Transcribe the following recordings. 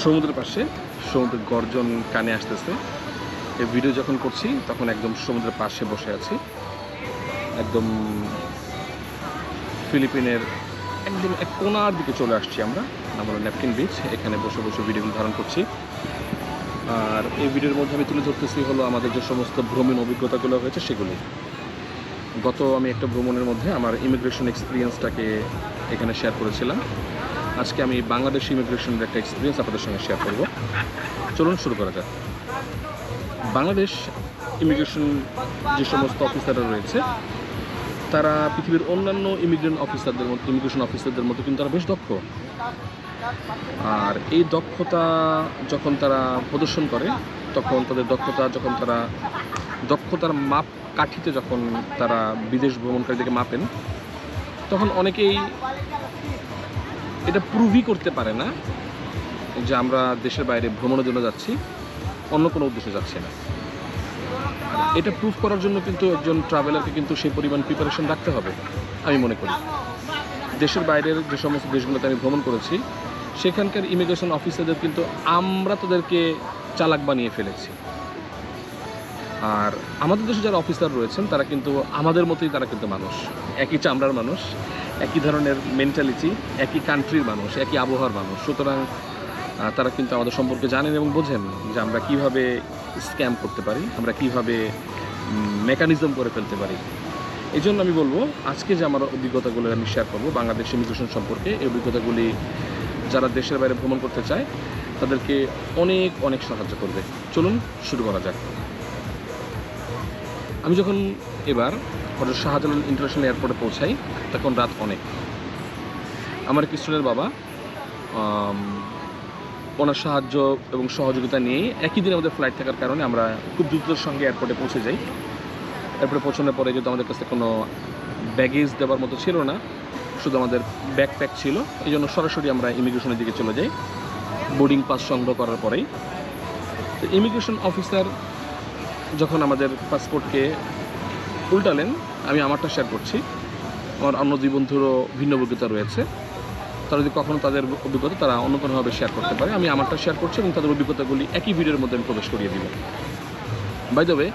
সমুদ্রের পাশে সমুদ্রের গর্জন কানে আসতেছে। এই ভিডিও যখন করছি তখন একদম সমুদ্রের পাশে বসে আছি, একদম ফিলিপিনের একদম এক কোনার দিকে চলে আসছি আমরা। নাম হলো ন্যাপকিন বিচ। এখানে বসে বসে ভিডিওগুলো ধারণ করছি। আর এই ভিডিওর মধ্যে আমি তুলে ধরতেছি হলো আমাদের যে সমস্ত ভ্রমণ অভিজ্ঞতাগুলো হয়েছে সেগুলি। গত আমি একটা ভ্রমণের মধ্যে আমার ইমিগ্রেশন এক্সপিরিয়েন্সটাকে এখানে শেয়ার করেছিলাম। আজকে আমি বাংলাদেশ ইমিগ্রেশনের একটা এক্সপিরিয়েন্স আপনাদের সঙ্গে শেয়ার করব। চলুন শুরু করা যাক। বাংলাদেশ ইমিগ্রেশন যে সমস্ত অফিসাররা রয়েছে তারা পৃথিবীর অন্যান্য ইমিগ্রেশন অফিসারদের মধ্যে কিন্তু তারা বেশ দক্ষ। আর এই দক্ষতা যখন তারা প্রদর্শন করে তখন তাদের দক্ষতার মাপ কাঠিতে যখন তারা বিদেশ ভ্রমণকারীদেরকে মাপেন তখন অনেকেই এটা প্রুভই করতে পারে না যে আমরা দেশের বাইরে ভ্রমণের জন্য যাচ্ছি, অন্য কোনো উদ্দেশ্যে যাচ্ছি না। এটা প্রুভ করার জন্য কিন্তু একজন ট্রাভেলারকে কিন্তু সেই পরিমাণ প্রিপারেশন রাখতে হবে আমি মনে করি। দেশের বাইরের যে সমস্ত দেশগুলোতে আমি ভ্রমণ করেছি সেখানকার ইমিগ্রেশন অফিসারদের কিন্তু আমরা তাদেরকে চালাক বানিয়ে ফেলেছি। আর আমাদের দেশে যারা অফিসার রয়েছেন তারা কিন্তু আমাদের মতোই, তারা কিন্তু মানুষ, একই চামড়ার মানুষ, একই ধরনের মেন্টালিটি, একই কান্ট্রির মানুষ, একই আবহাওয়ার মানুষ। সুতরাং তারা কিন্তু আমাদের সম্পর্কে জানেন এবং বোঝেন যে আমরা কিভাবে স্ক্যাম করতে পারি, আমরা কিভাবে মেকানিজম করে ফেলতে পারি। এই জন্য আমি বলবো আজকে যে আমার অভিজ্ঞতাগুলো আমি শেয়ার করবো বাংলাদেশ ইমিগ্রেশন সম্পর্কে, এই অভিজ্ঞতাগুলি যারা দেশের বাইরে ভ্রমণ করতে চায় তাদেরকে অনেক অনেক সাহায্য করবে। চলুন শুরু করা যাক। আমি যখন এবার হজরত শাহজালাল ইন্টারন্যাশনাল এয়ারপোর্টে পৌঁছাই তখন রাত অনেক। আমার কিশোরের বাবা ওনার সাহায্য এবং সহযোগিতা নিয়েই একই দিনে আমাদের ফ্লাইট থাকার কারণে আমরা খুব দ্রুততার সঙ্গে এয়ারপোর্টে পৌঁছে যাই। এরপরে পৌঁছানোর পরে যেহেতু আমাদের কাছে কোনো ব্যাগেজ দেওয়ার মতো ছিল না, শুধু আমাদের ব্যাকপ্যাক ছিল, এই জন্য সরাসরি আমরা ইমিগ্রেশনের দিকে চলে যাই বোর্ডিং পাস সংগ্রহ করার পরেই। তো ইমিগ্রেশন অফিসার যখন আমাদের পাসপোর্টকে উল্টালেন, আমি আমারটা শেয়ার করছি, আমার অন্য দুই বন্ধুরও ভিন্ন অভিজ্ঞতা রয়েছে। তারা যদি কখনো তাদের অভিজ্ঞতা তারা অন্য কোনোভাবে শেয়ার করতে পারে, আমি আমারটা শেয়ার করছি এবং তাদের অভিজ্ঞতাগুলি একই ভিডিওর মধ্যে আমি প্রবেশ করিয়ে দিব। বাই দ্য ওয়ে,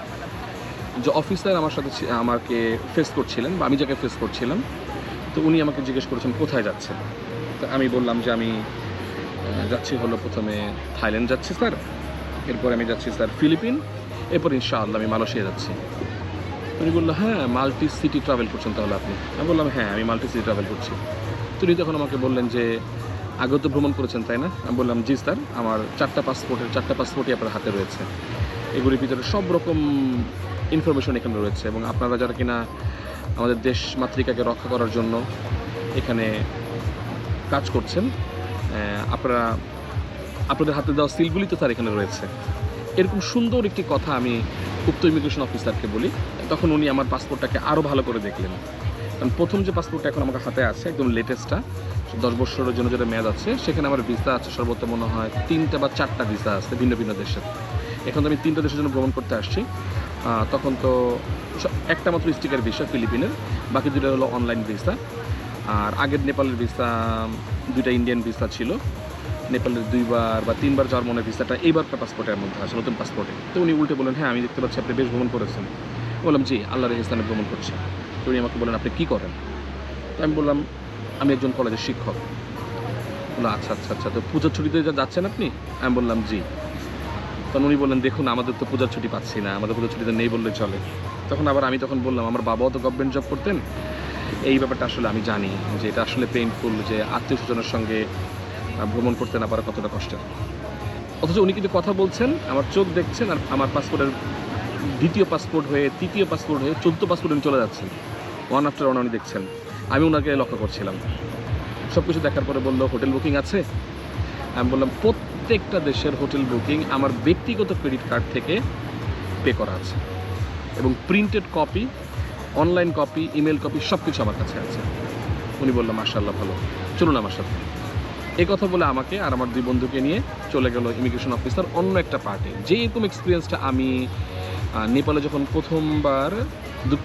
যে অফিসার আমার সাথে আমাকে ফেস করছিলেন বা আমি যাকে ফেস করছিলাম, তো উনি আমাকে জিজ্ঞেস করেছেন কোথায় যাচ্ছেন। তো আমি বললাম যে আমি যাচ্ছি হলো প্রথমে থাইল্যান্ড যাচ্ছি স্যার, এরপর আমি যাচ্ছি স্যার ফিলিপিন, এরপর ইনশাআল্লাহ আমি মালয়েশিয়া যাচ্ছি। উনি বললো হ্যাঁ মাল্টি সিটি ট্রাভেল করছেন তাহলে আপনি? আমি বললাম হ্যাঁ আমি মাল্টি সিটি ট্রাভেল করছি। তিনি তখন আমাকে বললেন যে আগেও তো ভ্রমণ করেছেন তাই না? আমি বললাম জি স্যার, আমার চারটা পাসপোর্টই আপনার হাতে রয়েছে, এগুলির ভিতরে সব রকম ইনফরমেশন এখানে রয়েছে এবং আপনারা যারা কিনা আমাদের দেশ মাতৃকাকে রক্ষা করার জন্য এখানে কাজ করছেন, আপনাদের হাতে দেওয়া সিলগুলি তো তার এখানে রয়েছে। এরকম সুন্দর একটি কথা আমি উক্ত ইমিগ্রেশন অফিসারকে বলি। তখন উনি আমার পাসপোর্টটাকে আরও ভালো করে দেখলেন, কারণ প্রথম যে পাসপোর্টটা এখন আমার হাতে আছে একদম লেটেস্টটা, 10 বছরের জন্য যেটা মেয়াদ আছে, সেখানে আমার ভিসা আছে সর্বোচ্চ মনে হয় 3টা বা 4টা ভিসা আছে ভিন্ন ভিন্ন দেশের। এখন তো আমি 3টা দেশের জন্য ভ্রমণ করতে আসছি। তখন তো একটা মাত্র স্টিকার ভিসা ফিলিপিনের, বাকি 2টা হলো অনলাইন ভিসা। আর আগের নেপালের ভিসা 2টা ইন্ডিয়ান ভিসা ছিল, নেপালের 2বার বা 3বার যাওয়ার মনে ভিসাটা এইবারকার পাসপোর্টের মধ্যে আছে, নতুন পাসপোর্টে। তো উনি উল্টে বলেন হ্যাঁ আমি দেখতে পাচ্ছি আপনি বেশ ভ্রমণ করেছেন। বললাম জি আল্লাহর ইহসানে ভ্রমণ করছি। তো উনি আমাকে বলেন আপনি কী করেন? তো আমি বললাম আমি একজন কলেজের শিক্ষক। বললো আচ্ছা আচ্ছা আচ্ছা, তো পূজার ছুটিতে যাচ্ছেন আপনি? আমি বললাম জি। তখন উনি বললেন দেখুন আমাদের তো পূজার ছুটি পাচ্ছি না, আমাদের পূজার ছুটিতে নেই বললে চলে। তখন আমি বললাম আমার বাবাও তো গভর্নমেন্ট জব করতেন, এই ব্যাপারটা আসলে আমি জানি যে এটা আসলে পেইনফুল, যে আত্মীয় স্বজনের সঙ্গে ভ্রমণ করতে না পারা কতটা কষ্টের। অথচ উনি কিন্তু কথা বলছেন, আমার চোখ দেখছেন, আর আমার পাসপোর্টের দ্বিতীয় পাসপোর্ট হয়ে, তৃতীয় পাসপোর্ট হয়ে 14 পাসপোর্ট উনি চলে যাচ্ছেন, ওয়ান আফটার ওয়ান উনি দেখছেন। আমি ওনাকে লক্ষ্য করছিলাম। সব কিছু দেখার পরে বললো হোটেল বুকিং আছে? আমি বললাম প্রত্যেকটা দেশের হোটেল বুকিং আমার ব্যক্তিগত ক্রেডিট কার্ড থেকে পে করা আছে এবং printed copy, online copy, email copy সব কিছু আমার কাছে আছে। উনি বললাম মাশাআল্লাহ ভালো, চলুন আমার সাথে। এই কথা বলে আমাকে আর আমার 2 বন্ধুকে নিয়ে চলে গেল ইমিগ্রেশন অফিসার অন্য একটা পার্টে। যে এরকম এক্সপিরিয়েন্সটা আমি নেপালে যখন প্রথমবার,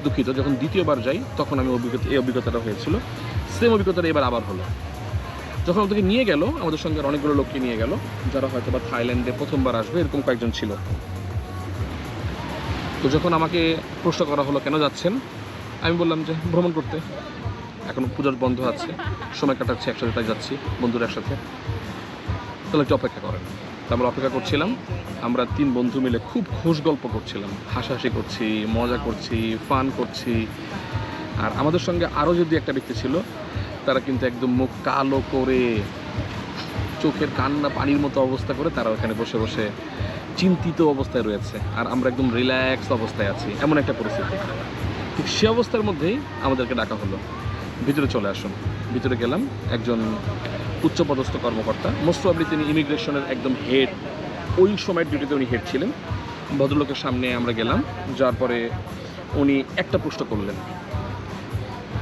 দুঃখিত যখন দ্বিতীয়বার যাই তখন আমি এই অভিজ্ঞতাটা হয়েছিল, সেম অভিজ্ঞতাটা এবার আবার হলো। যখন ওদেরকে নিয়ে গেল, আমাদের সঙ্গে অনেকগুলো লোককে নিয়ে গেল যারা হয়তো বা থাইল্যান্ডে প্রথমবার আসবে, এরকম কয়েকজন ছিল। তো যখন আমাকে প্রশ্ন করা হলো কেন যাচ্ছেন, আমি বললাম যে ভ্রমণ করতে, এখন পূজার বন্ধ আছে, সময় কাটাচ্ছি একসাথে, তাই যাচ্ছি বন্ধুরা একসাথে। তাহলে একটু অপেক্ষা করেন। তো আমরা অপেক্ষা করছিলাম, আমরা 3 বন্ধু মিলে খুব খোশ গল্প করছিলাম, হাসাহাসি করছি, মজা করছি, ফান করছি। আর আমাদের সঙ্গে আরও যদি একটা ব্যক্তি ছিল, তারা কিন্তু একদম মুখ কালো করে, চোখের কান্না পানির মতো অবস্থা করে তারা ওখানে বসে বসে চিন্তিত অবস্থায় রয়েছে, আর আমরা একদম রিল্যাক্স অবস্থায় আছি, এমন একটা পরিস্থিতি। ঠিক সে অবস্থার মধ্যেই আমাদেরকে ডাকা হলো, ভিতরে চলে আসুন। ভিতরে গেলাম, একজন উচ্চপদস্থ কর্মকর্তা, মোস্ট প্রবাবলি তিনি ইমিগ্রেশনের একদম হেড, ওই সময়ের ডিউটিতে উনি হেড ছিলেন। ভদ্রলোকের সামনে আমরা গেলাম, যার পরে উনি একটা প্রশ্ন করলেন,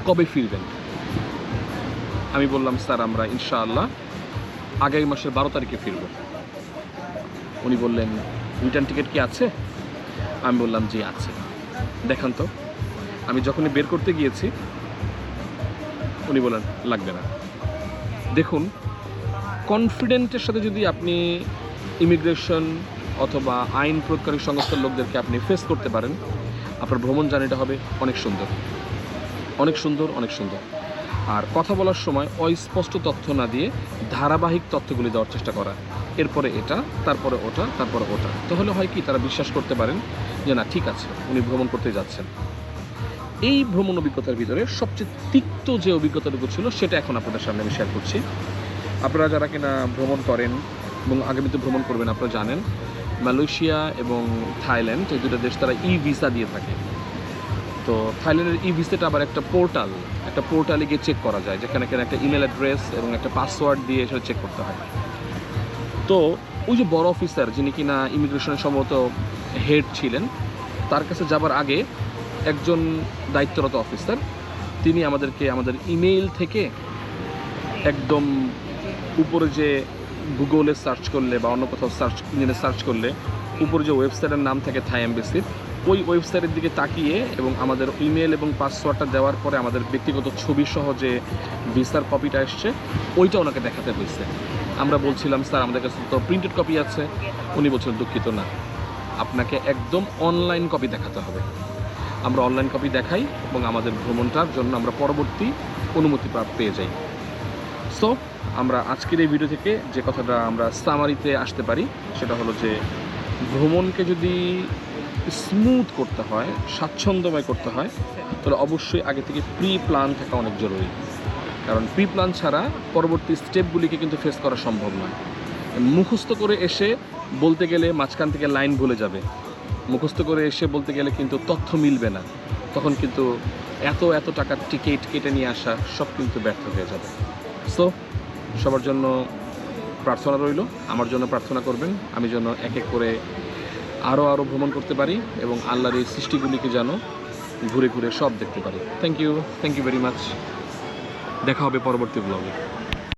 কবে ফিরবেন? আমি বললাম স্যার আমরা ইনশাআল্লাহ আগামী মাসের 12 তারিখে ফিরব। উনি বললেন রিটার্ন টিকিট কি আছে? আমি বললাম জি আছে। দেখান তো। আমি যখনই বের করতে গিয়েছি উনি বললেন লাগবে না। দেখুন, কনফিডেন্টের সাথে যদি আপনি ইমিগ্রেশন অথবা আইন প্রয়োগকারী সংস্থার লোকদেরকে আপনি ফেস করতে পারেন, আপনার ভ্রমণ জার্নিটা হবে অনেক সুন্দর, অনেক সুন্দর, অনেক সুন্দর। আর কথা বলার সময় অস্পষ্ট তথ্য না দিয়ে ধারাবাহিক তথ্যগুলি দেওয়ার চেষ্টা করা, এরপরে এটা, তারপরে ওটা, তারপরে ওটা। তাহলে হয় কি, তারা বিশ্বাস করতে পারেন যে না ঠিক আছে, উনি ভ্রমণ করতে যাচ্ছেন। এই ভ্রমণ অভিজ্ঞতার ভিতরে সবচেয়ে তিক্ত যে অভিজ্ঞতাটুকু ছিল সেটা এখন আপনাদের সামনে আমি শেয়ার করছি। আপনারা যারা কিনা ভ্রমণ করেন এবং আগামীতে ভ্রমণ করবেন, আপনারা জানেন মালয়েশিয়া এবং থাইল্যান্ড, এই দুটো দেশ তারা ভিসা দিয়ে থাকে। তো থাইল্যান্ডের ভিসাটা আবার একটা পোর্টালে গিয়ে চেক করা যায়, যেখানে কিনা একটা ইমেল অ্যাড্রেস এবং একটা পাসওয়ার্ড দিয়ে সেটা চেক করতে হয়। তো ওই যে বড় অফিসার, যিনি কিনা ইমিগ্রেশনের সম্ভবত হেড ছিলেন, তার কাছে যাবার আগে একজন দায়িত্বরত অফিসার, তিনি আমাদেরকে আমাদের ইমেইল থেকে একদম উপরে যে গুগলে সার্চ করলে বা অন্য কোথাও সার্চ ইঞ্জিনে সার্চ করলে উপরে যে ওয়েবসাইটের নাম থাকে থাই এমবেসির, ওই ওয়েবসাইটের দিকে তাকিয়ে এবং আমাদের ইমেল এবং পাসওয়ার্ডটা দেওয়ার পরে আমাদের ব্যক্তিগত ছবি সহ যে ভিসার কপিটা এসছে, ওইটা ওনাকে দেখাতে হয়েছে। আমরা বলছিলাম স্যার আমাদের কাছে তো প্রিন্টেড কপি আছে। উনি বলছিলেন দুঃখিত না, আপনাকে একদম অনলাইন কপি দেখাতে হবে। আমরা অনলাইন কপি দেখাই এবং আমাদের ভ্রমণটার জন্য আমরা পরবর্তী অনুমতি পেয়ে যাই। সো আমরা আজকের এই ভিডিও থেকে যে কথাটা আমরা সামারিতে আসতে পারি সেটা হলো যে ভ্রমণকে যদি স্মুথ করতে হয়, স্বাচ্ছন্দ্যময় করতে হয়, তাহলে অবশ্যই আগে থেকে প্রি প্ল্যান থাকা অনেক জরুরি। কারণ প্রি প্ল্যান ছাড়া পরবর্তী স্টেপগুলিকে কিন্তু ফেস করা সম্ভব নয়। মুখস্থ করে এসে বলতে গেলে মাঝখান থেকে লাইন ভুলে যাবে, মুখস্থ করে এসে বলতে গেলে কিন্তু তথ্য মিলবে না, তখন কিন্তু এত টাকার টিকিট কেটে নিয়ে আসা সব কিন্তু ব্যর্থ হয়ে যাবে। সো সবার জন্য প্রার্থনা রইল, আমার জন্য প্রার্থনা করবেন, আমি যেন এক এক করে আরও ভ্রমণ করতে পারি এবং আল্লাহর এই সৃষ্টিগুলিকে যেন ঘুরে ঘুরে সব দেখতে পারি। Thank you very much. দেখা হবে পরবর্তী ব্লগে।